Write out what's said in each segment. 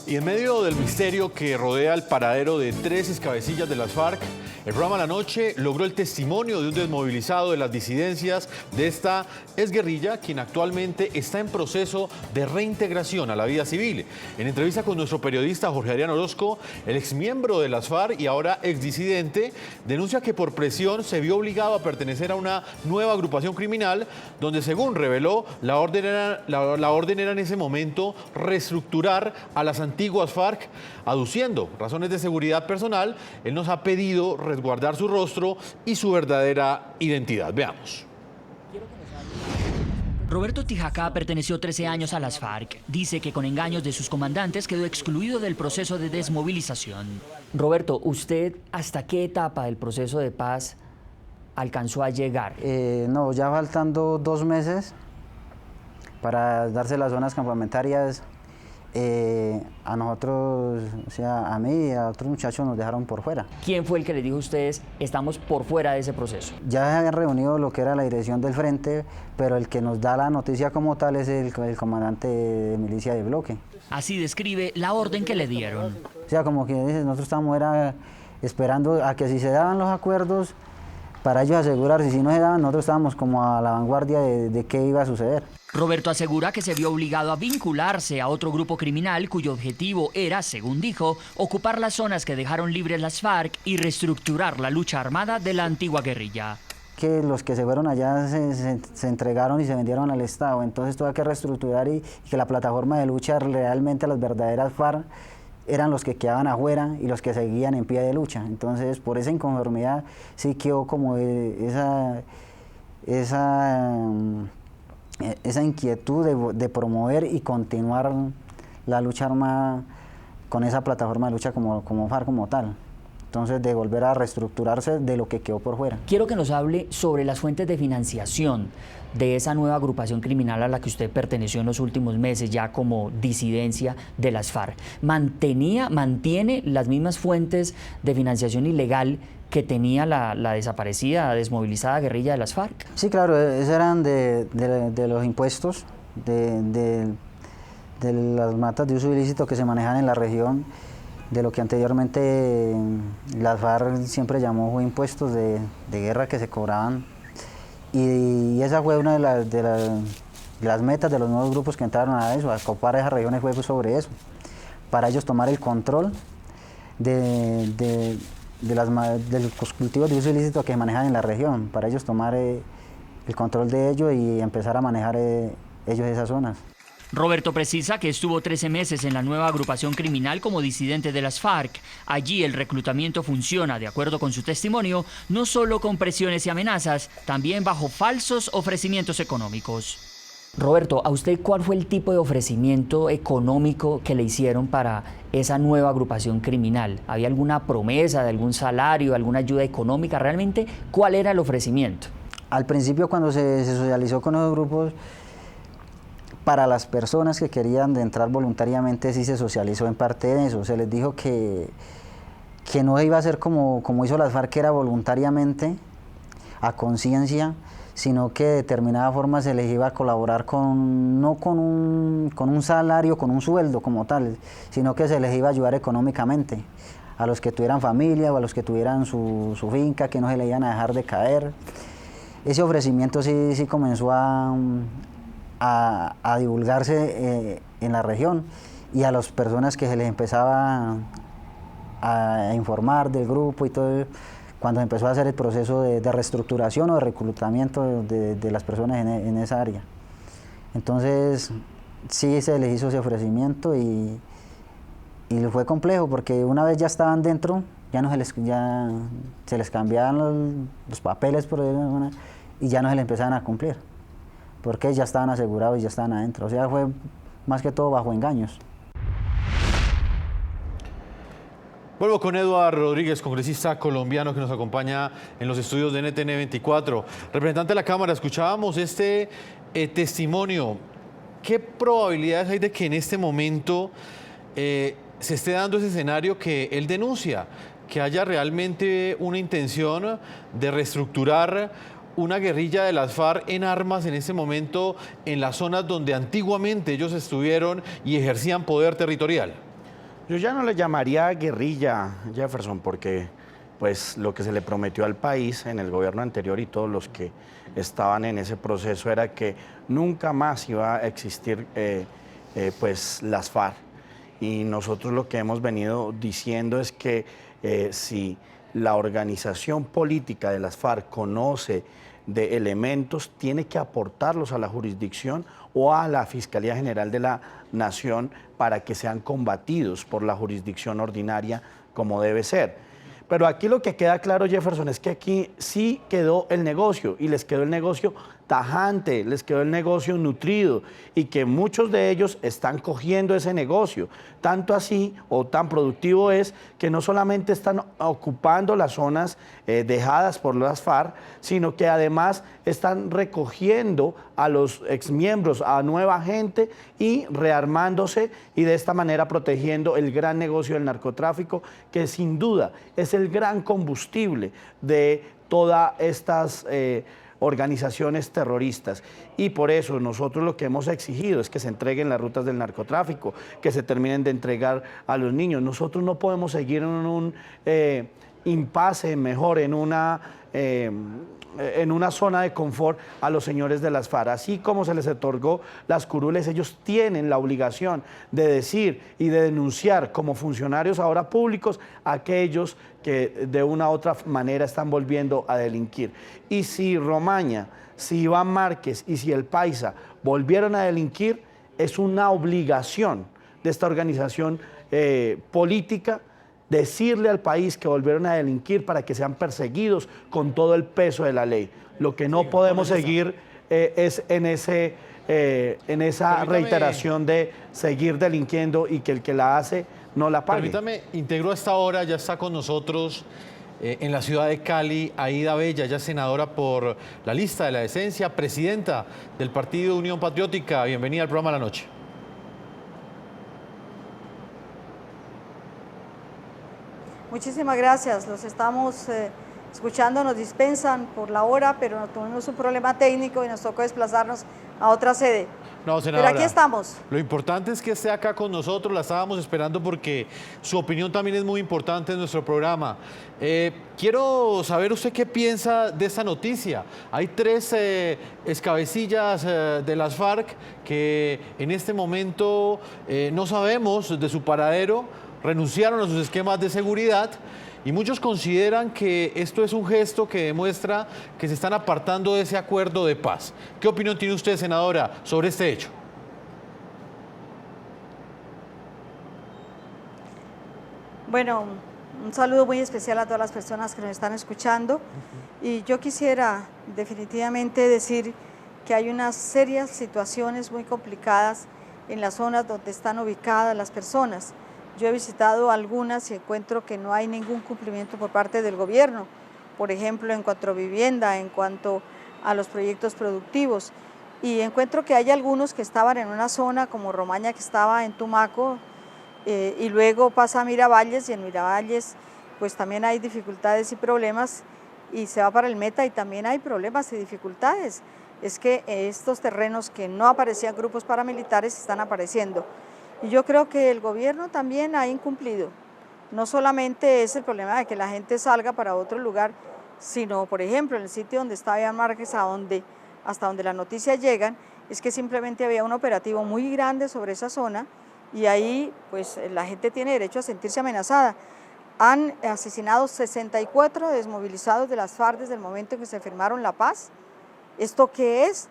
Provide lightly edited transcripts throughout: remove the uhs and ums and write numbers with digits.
Y en medio del misterio que rodea el paradero de tres excabecillas de las FARC, el programa La Noche logró el testimonio de un desmovilizado de las disidencias de esta exguerrilla, quien actualmente está en proceso de reintegración a la vida civil. En entrevista con nuestro periodista Jorge Adrián Orozco, el exmiembro de las FARC y ahora exdisidente denuncia que por presión se vio obligado a pertenecer a una nueva agrupación criminal, donde según reveló, la orden era en ese momento reestructurar a las antiguas FARC, aduciendo razones de seguridad personal. Él nos ha pedido resguardar su rostro y su verdadera identidad. Veamos. Roberto Tijacá perteneció 13 años a las FARC. Dice que con engaños de sus comandantes quedó excluido del proceso de desmovilización. Roberto, ¿usted hasta qué etapa del proceso de paz alcanzó a llegar? No, ya faltando 2 meses para darse las zonas campamentarias. A nosotros, o sea, a mí y a otros muchachos nos dejaron por fuera. ¿Quién fue el que les dijo a ustedes, estamos por fuera de ese proceso? Ya se habían reunido lo que era la dirección del frente, pero el que nos da la noticia como tal es el comandante de milicia de bloque. Así describe la orden que le dieron. O sea, como que nosotros estábamos esperando a que si se daban los acuerdos, para ellos asegurarse, si no se daban, nosotros estábamos como a la vanguardia de qué iba a suceder. Roberto asegura que se vio obligado a vincularse a otro grupo criminal cuyo objetivo era, según dijo, ocupar las zonas que dejaron libres las FARC y reestructurar la lucha armada de la antigua guerrilla. Que los que se fueron allá se entregaron y se vendieron al Estado, entonces tuvo que reestructurar y que la plataforma de lucha realmente, las verdaderas FARC, eran los que quedaban afuera y los que seguían en pie de lucha. Entonces, por esa inconformidad sí quedó como esa inquietud de promover y continuar la lucha armada con esa plataforma de lucha como FARC como tal. Entonces, de volver a reestructurarse de lo que quedó por fuera. Quiero que nos hable sobre las fuentes de financiación de esa nueva agrupación criminal a la que usted perteneció en los últimos meses, ya como disidencia de las FARC. ¿Mantiene las mismas fuentes de financiación ilegal que tenía la desaparecida, desmovilizada guerrilla de las FARC? Sí, claro, esos eran de los impuestos, de las matas de uso ilícito que se manejan en la región, de lo que anteriormente las FARC siempre llamó impuestos de guerra que se cobraban. Y esa fue una de las metas de los nuevos grupos que entraron a eso, a copar esas regiones, fue sobre eso, para ellos tomar el control de los cultivos de uso ilícito que se manejan en la región, para ellos tomar el control de ello y empezar a manejar ellos esas zonas. Roberto precisa que estuvo 13 meses en la nueva agrupación criminal como disidente de las FARC. Allí el reclutamiento funciona, de acuerdo con su testimonio, no solo con presiones y amenazas, también bajo falsos ofrecimientos económicos. Roberto, ¿a usted cuál fue el tipo de ofrecimiento económico que le hicieron para esa nueva agrupación criminal? ¿Había alguna promesa de algún salario, alguna ayuda económica? ¿Realmente cuál era el ofrecimiento? Al principio, cuando se socializó con los grupos, para las personas que querían entrar voluntariamente sí se socializó en parte de eso. Se les dijo que no iba a ser como hizo las FARC, que era voluntariamente, a conciencia, sino que de determinada forma se les iba a colaborar no con un salario, con un sueldo como tal, sino que se les iba a ayudar económicamente a los que tuvieran familia o a los que tuvieran su finca, que no se le iban a dejar de caer. Ese ofrecimiento sí comenzó a divulgarse en la región, y a las personas que se les empezaba a informar del grupo y todo, cuando empezó a hacer el proceso de reestructuración o de reclutamiento de las personas en esa área. Entonces sí se les hizo ese ofrecimiento y fue complejo, porque una vez ya estaban dentro, ya se les cambiaban los papeles por ahí, y ya no se les empezaban a cumplir, porque ya estaban asegurados y ya estaban adentro. O sea, fue más que todo bajo engaños. Vuelvo con Eduardo Rodríguez, congresista colombiano que nos acompaña en los estudios de NTN 24. Representante de la Cámara, escuchábamos este testimonio. ¿Qué probabilidades hay de que en este momento se esté dando ese escenario que él denuncia? Que haya realmente una intención de reestructurar una guerrilla de las FARC en armas en este momento en las zonas donde antiguamente ellos estuvieron y ejercían poder territorial. Yo ya no le llamaría guerrilla, Jefferson, porque pues lo que se le prometió al país en el gobierno anterior y todos los que estaban en ese proceso era que nunca más iba a existir pues las FARC. Y nosotros lo que hemos venido diciendo es que si la organización política de las FARC conoce de elementos, tiene que aportarlos a la jurisdicción o a la Fiscalía General de la Nación para que sean combatidos por la jurisdicción ordinaria como debe ser. Pero aquí lo que queda claro, Jefferson, es que aquí sí quedó el negocio, y les quedó el negocio tajante, les quedó el negocio nutrido, y que muchos de ellos están cogiendo ese negocio. Tanto así, o tan productivo es, que no solamente están ocupando las zonas dejadas por las FARC, sino que además están recogiendo a los exmiembros, a nueva gente, y rearmándose, y de esta manera protegiendo el gran negocio del narcotráfico, que sin duda es el gran combustible de todas estas organizaciones terroristas. Y por eso nosotros lo que hemos exigido es que se entreguen las rutas del narcotráfico, que se terminen de entregar a los niños. Nosotros no podemos seguir en un impasse, mejor, en una zona de confort a los señores de las FARC. Así como se les otorgó las curules, ellos tienen la obligación de decir y de denunciar como funcionarios ahora públicos a aquellos que de una u otra manera están volviendo a delinquir. Y si Romaña, si Iván Márquez y si el Paisa volvieron a delinquir, es una obligación de esta organización política decirle al país que volvieron a delinquir para que sean perseguidos con todo el peso de la ley. Lo que no podemos seguir es en esa reiteración de seguir delinquiendo y que el que la hace no la pague. Permítame, integró a esta hora, ya está con nosotros en la ciudad de Cali, Aida Bella, ya senadora por la lista de la decencia, presidenta del Partido Unión Patriótica. Bienvenida al programa La Noche. Muchísimas gracias, los estamos escuchando, nos dispensan por la hora, pero tuvimos un problema técnico y nos tocó desplazarnos a otra sede. No, senadora, pero aquí estamos. Lo importante es que esté acá con nosotros, la estábamos esperando porque su opinión también es muy importante en nuestro programa. Quiero saber usted qué piensa de esta noticia. Hay 3 excabecillas de las FARC que en este momento no sabemos de su paradero, renunciaron a sus esquemas de seguridad y muchos consideran que esto es un gesto que demuestra que se están apartando de ese acuerdo de paz. ¿Qué opinión tiene usted, senadora, sobre este hecho? Bueno, un saludo muy especial a todas las personas que nos están escuchando. Y yo quisiera definitivamente decir que hay unas serias situaciones muy complicadas en las zonas donde están ubicadas las personas. Yo he visitado algunas y encuentro que no hay ningún cumplimiento por parte del gobierno, por ejemplo, en cuanto a vivienda, en cuanto a los proyectos productivos. Y encuentro que hay algunos que estaban en una zona como Romaña, que estaba en Tumaco, y luego pasa a Miravalles, y en Miravalles pues también hay dificultades y problemas, y se va para el Meta y también hay problemas y dificultades. Es que estos terrenos que no aparecían grupos paramilitares están apareciendo. Y yo creo que el gobierno también ha incumplido. No solamente es el problema de que la gente salga para otro lugar, sino, por ejemplo, en el sitio donde está Iván Márquez, hasta donde las noticias llegan, es que simplemente había un operativo muy grande sobre esa zona y ahí pues la gente tiene derecho a sentirse amenazada. Han asesinado 64 desmovilizados de las FARC desde el momento en que se firmaron la paz. ¿Esto qué es?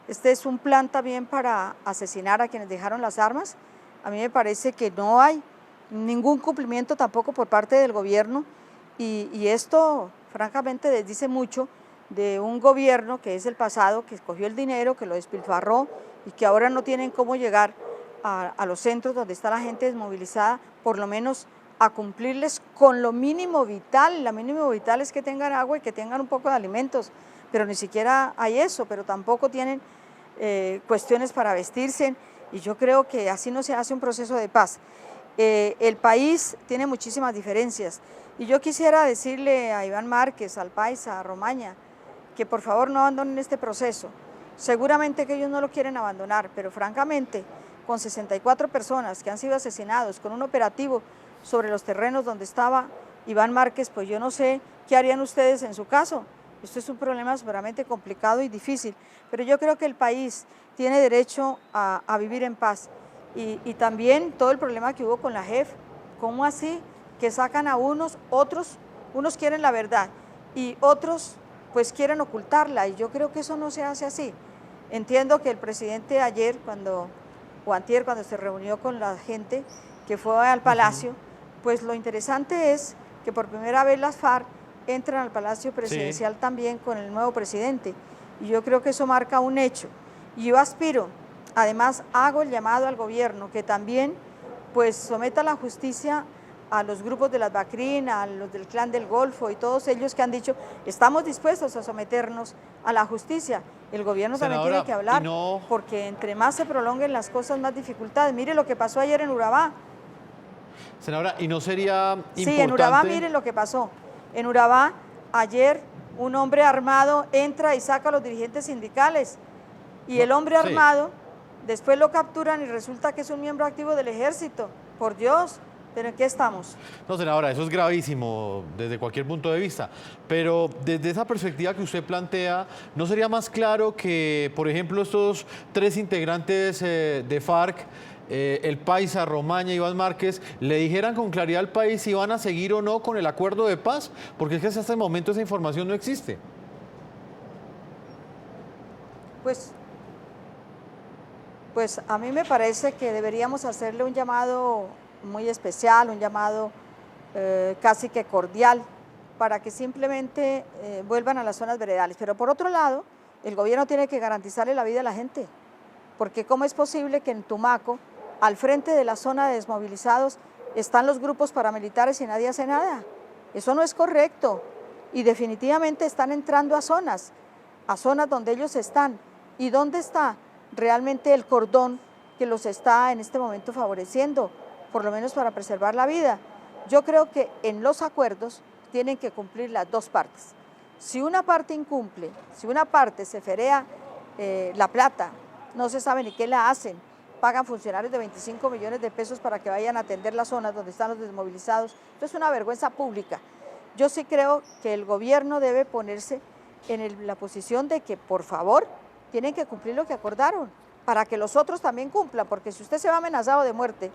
Este es un plan también para asesinar a quienes dejaron las armas. A mí me parece que no hay ningún cumplimiento tampoco por parte del gobierno y esto francamente desdice mucho de un gobierno que es el pasado, que escogió el dinero, que lo despilfarró y que ahora no tienen cómo llegar a los centros donde está la gente desmovilizada, por lo menos a cumplirles con lo mínimo vital. Lo mínimo vital es que tengan agua y que tengan un poco de alimentos, pero ni siquiera hay eso, pero tampoco tienen cuestiones para vestirse. Y yo creo que así no se hace un proceso de paz. El país tiene muchísimas diferencias. Y yo quisiera decirle a Iván Márquez, al Paisa, a Romaña, que por favor no abandonen este proceso. Seguramente que ellos no lo quieren abandonar, pero francamente con 64 personas que han sido asesinados, con un operativo sobre los terrenos donde estaba Iván Márquez, pues yo no sé qué harían ustedes en su caso. Esto es un problema seguramente complicado y difícil, pero yo creo que el país tiene derecho a vivir en paz. Y también todo el problema que hubo con la JEF, ¿cómo así? Que sacan a unos quieren la verdad y otros pues quieren ocultarla, y yo creo que eso no se hace así. Entiendo que el presidente ayer, antier, cuando se reunió con la gente que fue al Palacio, pues lo interesante es que por primera vez las FARC entran al Palacio Presidencial también con el nuevo presidente, y yo creo que eso marca un hecho. Y yo aspiro, además hago el llamado al gobierno que también pues someta a la justicia a los grupos de las BACRIN, a los del Clan del Golfo y todos ellos que han dicho estamos dispuestos a someternos a la justicia. El gobierno también tiene que hablar, porque entre más se prolonguen las cosas, más dificultades. Mire lo que pasó ayer en Urabá. Senadora, ¿y no sería importante? Sí, en Urabá miren lo que pasó. En Urabá ayer un hombre armado entra y saca a los dirigentes sindicales, y el hombre armado después lo capturan y resulta que es un miembro activo del ejército. Por Dios. ¿Pero en qué estamos? No, senadora, eso es gravísimo desde cualquier punto de vista, pero desde esa perspectiva que usted plantea, ¿no sería más claro que, por ejemplo, estos 3 integrantes de FARC, el paisa, Romaña y Iván Márquez, le dijeran con claridad al país si van a seguir o no con el acuerdo de paz? Porque es que hasta este momento esa información no existe. Pues a mí me parece que deberíamos hacerle un llamado muy especial, un llamado casi que cordial, para que simplemente vuelvan a las zonas veredales. Pero por otro lado, el gobierno tiene que garantizarle la vida a la gente, porque ¿cómo es posible que en Tumaco, al frente de la zona de desmovilizados, están los grupos paramilitares y nadie hace nada? Eso no es correcto, y definitivamente están entrando a zonas donde ellos están. ¿Y dónde está realmente el cordón que los está en este momento favoreciendo, por lo menos para preservar la vida? Yo creo que en los acuerdos tienen que cumplir las dos partes. Si una parte incumple, si una parte se ferea la plata, no se sabe ni qué la hacen, pagan funcionarios de 25 millones de pesos para que vayan a atender las zonas donde están los desmovilizados, esto es una vergüenza pública. Yo sí creo que el gobierno debe ponerse en la posición de que, por favor, tienen que cumplir lo que acordaron, para que los otros también cumplan, porque si usted se va amenazado de muerte,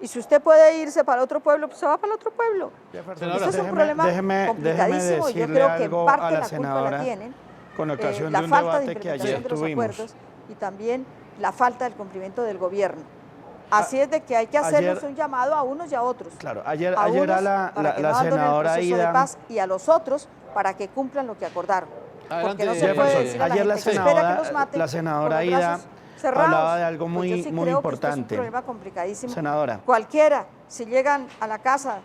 y si usted puede irse para otro pueblo, pues se va para el otro pueblo. Eso es un problema complicadísimo, y yo creo que en parte la culpa la tienen con ocasión la de un falta de debate que implementación ayer de los tuvimos. acuerdos y también la falta del cumplimiento del gobierno. Así es de que hay que hacerles un llamado a unos y a otros. Claro, ayer a unos a la abandonen senadora el proceso Ida de paz, y a los otros para que cumplan lo que acordaron. Adelante, Porque no se puede decir a la ayer gente que espera que los maten la senadora con los Ida brazos cerrados. hablaba de algo Pues muy, yo sí muy creo importante. Que esto es un problema complicadísimo. Senadora. Cualquiera, si llegan a la casa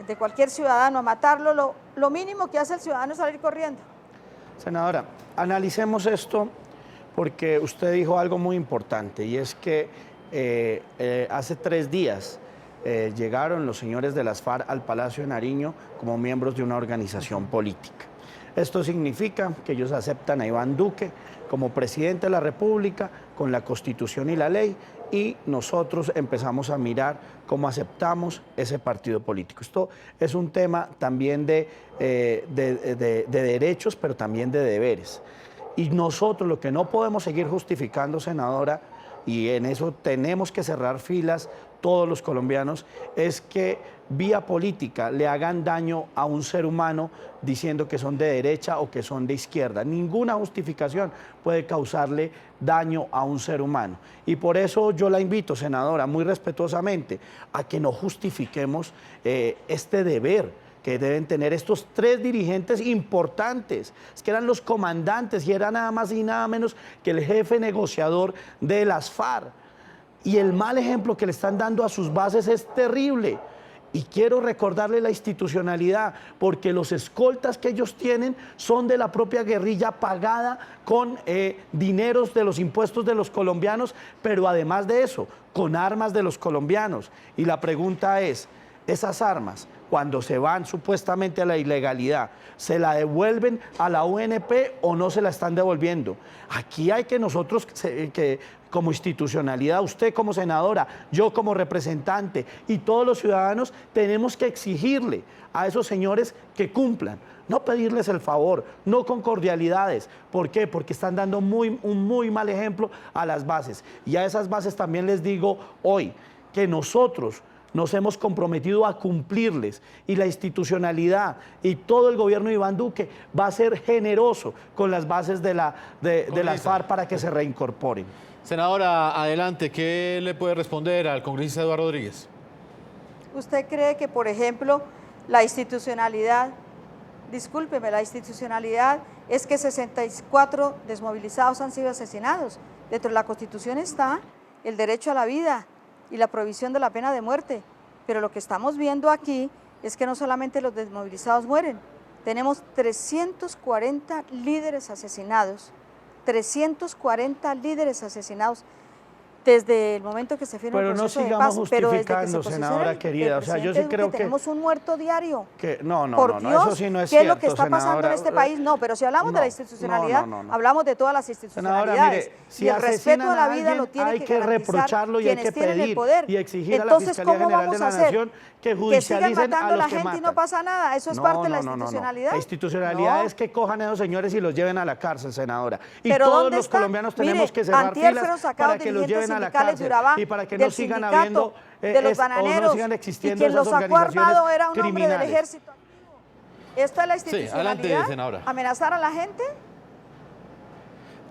de cualquier ciudadano a matarlo, lo mínimo que hace el ciudadano es salir corriendo. Senadora, analicemos esto, porque usted dijo algo muy importante, y es que hace 3 días llegaron los señores de las FARC al Palacio de Nariño como miembros de una organización política. Esto significa que ellos aceptan a Iván Duque como presidente de la República, con la Constitución y la ley, y nosotros empezamos a mirar cómo aceptamos ese partido político. Esto es un tema también de derechos, pero también de deberes. Y nosotros lo que no podemos seguir justificando, senadora, y en eso tenemos que cerrar filas todos los colombianos, es que vía política le hagan daño a un ser humano diciendo que son de derecha o que son de izquierda. Ninguna justificación puede causarle daño a un ser humano. Y por eso yo la invito, senadora, muy respetuosamente, a que no justifiquemos este deber que deben tener estos 3 dirigentes importantes, es que eran los comandantes y era nada más y nada menos que el jefe negociador de las FARC. Y el mal ejemplo que le están dando a sus bases es terrible. Y quiero recordarle la institucionalidad, porque los escoltas que ellos tienen son de la propia guerrilla, pagada con dineros de los impuestos de los colombianos, pero además de eso, con armas de los colombianos. Y la pregunta es, esas armas, cuando se van supuestamente a la ilegalidad, ¿se la devuelven a la UNP o no se la están devolviendo? Aquí hay que nosotros, como institucionalidad, usted como senadora, yo como representante y todos los ciudadanos, tenemos que exigirle a esos señores que cumplan. No pedirles el favor, no con cordialidades. ¿Por qué? Porque están dando un muy mal ejemplo a las bases. Y a esas bases también les digo hoy que nosotros nos hemos comprometido a cumplirles y la institucionalidad y todo el gobierno de Iván Duque va a ser generoso con las bases de las FARC para que se reincorporen. Senadora, adelante, ¿qué le puede responder al congresista Eduardo Rodríguez? ¿Usted cree que, por ejemplo, la institucionalidad, discúlpeme, la institucionalidad es que 64 desmovilizados han sido asesinados? Dentro de la Constitución está el derecho a la vida y la prohibición de la pena de muerte, pero lo que estamos viendo aquí es que no solamente los desmovilizados mueren, tenemos 340 líderes asesinados, 340 líderes asesinados desde el momento que se firma el proceso de paz, pero desde que se senadora querida, o sea, yo sí creo que tenemos un muerto diario. No, eso sí no es ¿qué cierto, es lo que está pasando senadora, en este país? No, pero si hablamos de la institucionalidad, hablamos de todas las institucionalidades. Senadora, mire, si y el respeto a la vida alguien, lo tiene hay que reprocharlo y hay que pedir y exigir a la Fiscalía General de la Nación que judicialicen sigan matando a los la que gente matan. y no pasa nada, eso es parte de la institucionalidad. La institucionalidad es que cojan a esos señores y los lleven a la cárcel, senadora. Y pero todos ¿dónde los está? colombianos Mire, tenemos que cerrar antier filas fueron sacados para que los lleven a la dirigentes cárcel sindicales de y para que del no sigan sindicato, habiendo de los o bananeros, no sigan existiendo y quien esas los sacó armado organizaciones era un hombre del criminales. ejército. ¿Esta es la Sí, adelante, institucionalidad? senadora. ¿Amenazar a la gente?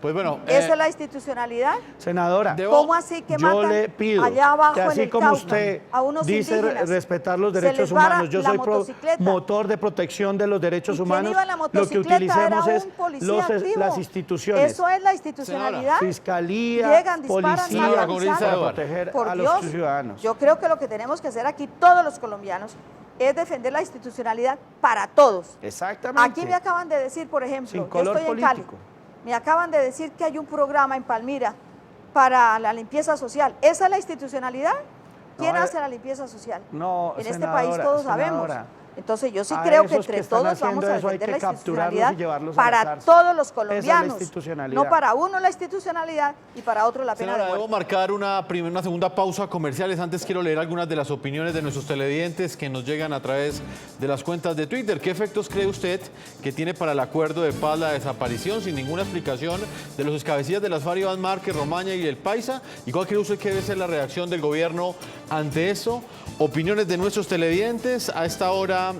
Pues bueno, ¿Esa es la institucionalidad? Senadora, ¿Cómo así que yo matan le pido allá abajo que en así el como Cauca usted a unos dice indígenas? respetar los Se derechos les va humanos, yo la soy motocicleta. motor de protección de los derechos ¿Y quién humanos, iba en la lo que motocicleta? utilicemos Era es un policía activo. las instituciones, ¿Eso es la institucionalidad? fiscalía, Llegan, disparan, policía, matan, Congresista salen. Eduardo. proteger Por a Dios, los ciudadanos. yo creo que lo que tenemos que hacer aquí todos los colombianos es defender la institucionalidad para todos. Exactamente. Aquí me acaban de decir, por ejemplo, Sin yo color estoy en Cali, político. me acaban de decir que hay un programa en Palmira para la limpieza social. ¿Esa es la institucionalidad? ¿Quién No, hace la limpieza social? no, en este senadora, país todos senadora. sabemos. Entonces yo sí A creo que esos entre que están todos vamos a haciendo eso hay defender que la capturarlos y institucionalidad llevarlos a la para cárcel. todos los Esa es la colombianos. institucionalidad. No para uno la institucionalidad y para otro la pena Senadora, de debo muerte. marcar una segunda pausa comerciales. Antes quiero leer algunas de las opiniones de nuestros televidentes que nos llegan a través de las cuentas de Twitter. ¿Qué efectos cree usted que tiene para el acuerdo de paz la desaparición sin ninguna explicación de los excabecillas de las FARC, Iván Márquez, Romaña y el Paisa? ¿Y cuál cree usted que debe ser la reacción del gobierno ante eso? Opiniones de nuestros televidentes. A esta hora,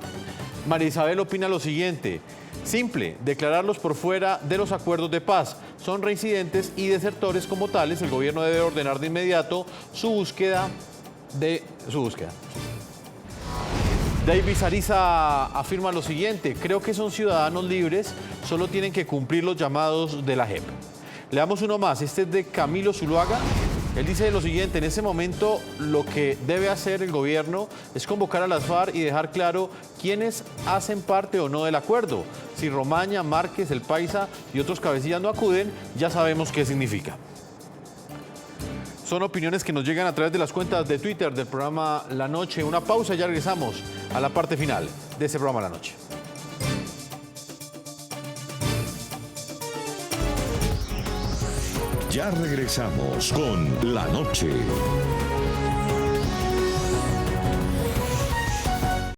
María Isabel opina lo siguiente: simple, declararlos por fuera de los acuerdos de paz. Son reincidentes y desertores como tales. El gobierno debe ordenar de inmediato su búsqueda. Davis Ariza afirma lo siguiente: creo que son ciudadanos libres, solo tienen que cumplir los llamados de la JEP. Le damos uno más, este es de Camilo Zuluaga. Él dice lo siguiente: en ese momento lo que debe hacer el gobierno es convocar a las FARC y dejar claro quiénes hacen parte o no del acuerdo. Si Romaña, Márquez, el Paisa y otros cabecillas no acuden, ya sabemos qué significa. Son opiniones que nos llegan a través de las cuentas de Twitter del programa La Noche. Una pausa y ya regresamos a la parte final de este programa La Noche. Ya regresamos con La Noche.